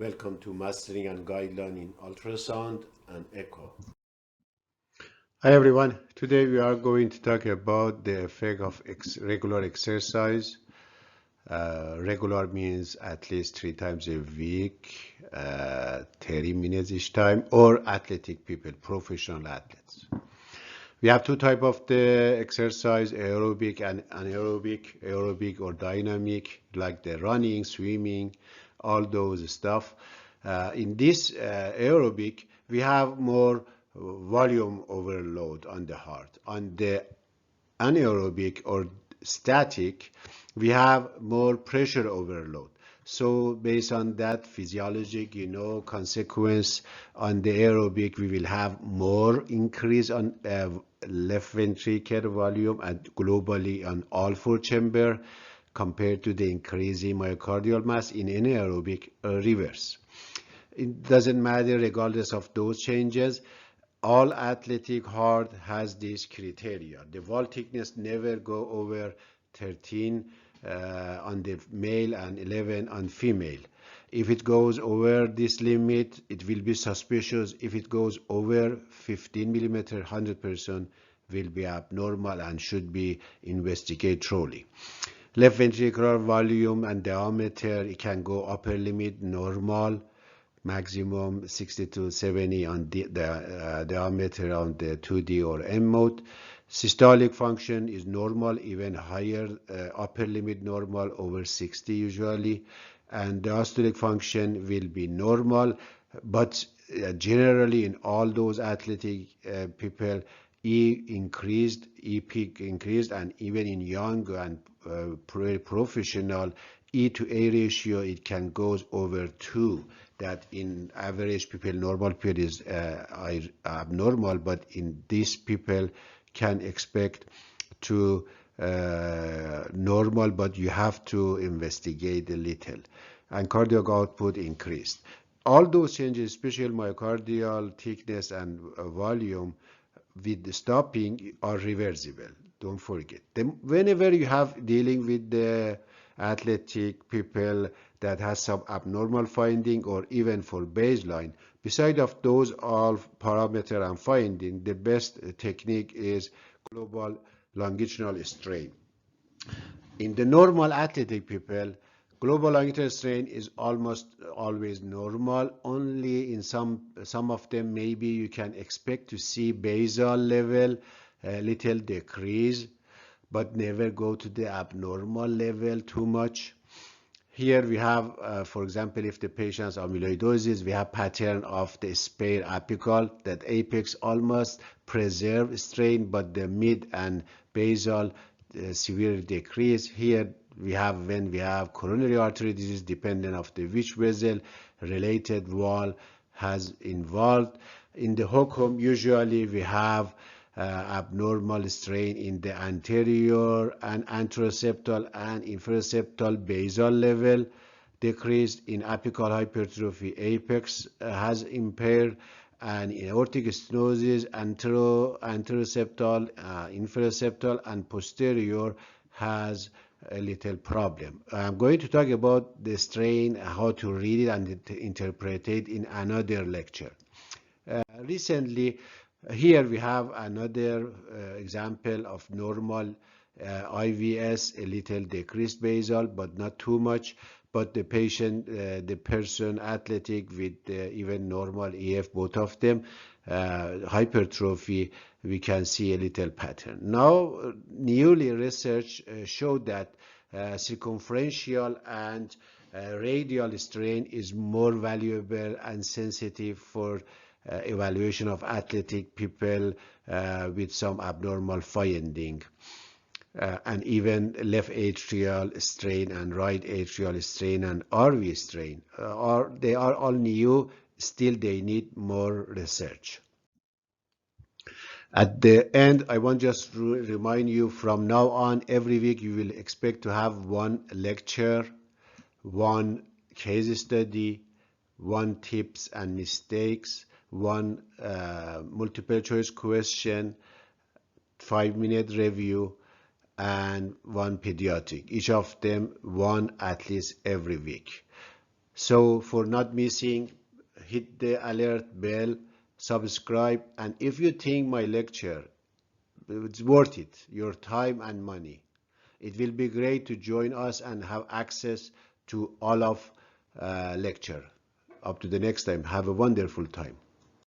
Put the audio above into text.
Welcome to Mastering and Guideline in Ultrasound and Echo. Hi everyone, today we are going to talk about the effect of regular exercise. Regular means at least 3 times a week, 30 minutes each time, or athletic people, professional athletes. We have two types of the exercise, aerobic and anaerobic, aerobic or dynamic, like the running, swimming, all those stuff. In this aerobic, we have more volume overload on the heart. On the anaerobic or static, we have more pressure overload. So based on that physiologic, consequence on the aerobic, we will have more increase on left ventricular volume and globally on all 4 chambers compared to the increase in myocardial mass in anaerobic reverse. It doesn't matter regardless of those changes. All athletic heart has this criteria. The wall thickness never go over 13 on the male and 11 on female. If it goes over this limit, it will be suspicious. If it goes over 15 millimeter, 100% will be abnormal and should be investigated thoroughly. Left ventricular volume and diameter, it can go upper limit normal, maximum 60 to 70 on the diameter on the 2D or M mode. Systolic function is normal, even higher, upper limit normal over 60 usually, and diastolic function will be normal, but generally in all those athletic people, E peak increased, and even in young and professional, E to A ratio, it can go over 2. That in average people, normal people is abnormal, but in these people can expect to normal, but you have to investigate a little. And cardiac output increased. All those changes, especially myocardial thickness and volume, with the stopping are reversible. Don't forget. Then whenever you have dealing with the athletic people that has some abnormal finding, or even for baseline, beside of those all parameter and finding, the best technique is global longitudinal strain. In the normal athletic people, global longitudinal strain is almost always normal. Only in some of them, maybe you can expect to see basal level a little decrease, but never go to the abnormal level too much. Here we have, for example, if the patient's amyloidosis, we have pattern of the spare apical, that apex almost preserve strain, but the mid and basal severe decrease. Here we have, when we have coronary artery disease, dependent of the which vessel related wall has involved. In the HOCM, usually we have abnormal strain in the anterior and anteroseptal and infraseptal basal level decreased. In apical hypertrophy, apex has impaired, and in aortic stenosis, anteroseptal, infraseptal, and posterior has a little problem. I'm going to talk about the strain, how to read it and interpret it in another lecture. Recently, here we have another example of normal IVS, a little decreased basal, but not too much. But the patient, the person athletic with even normal EF, both of them, hypertrophy, we can see a little pattern. Now, newly research showed that circumferential and radial strain is more valuable and sensitive for evaluation of athletic people with some abnormal finding. And even left atrial strain and right atrial strain and RV strain, they are all new, still they need more research. At the end, I want just to remind you, from now on, every week you will expect to have one lecture, one case study, one tips and mistakes, one multiple choice question, 5-minute review, and one pediatric. Each of them one at least every week. So for not missing, hit the alert bell, subscribe, and if you think my lecture it's worth it, your time and money, it will be great to join us and have access to all of lecture. Up to the next time, have a wonderful time.